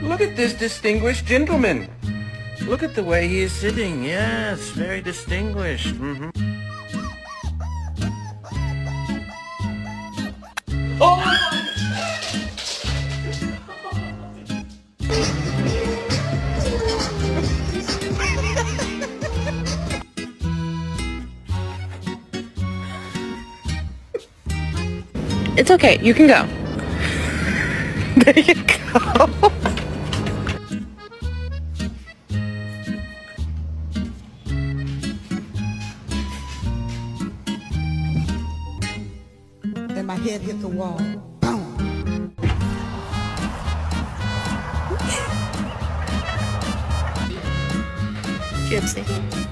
Look at this distinguished gentleman. Look at the way he is sitting. Yes, very distinguished. Oh! It's okay, you can go. There you go. Then my head hit the wall. Boom. Gypsy.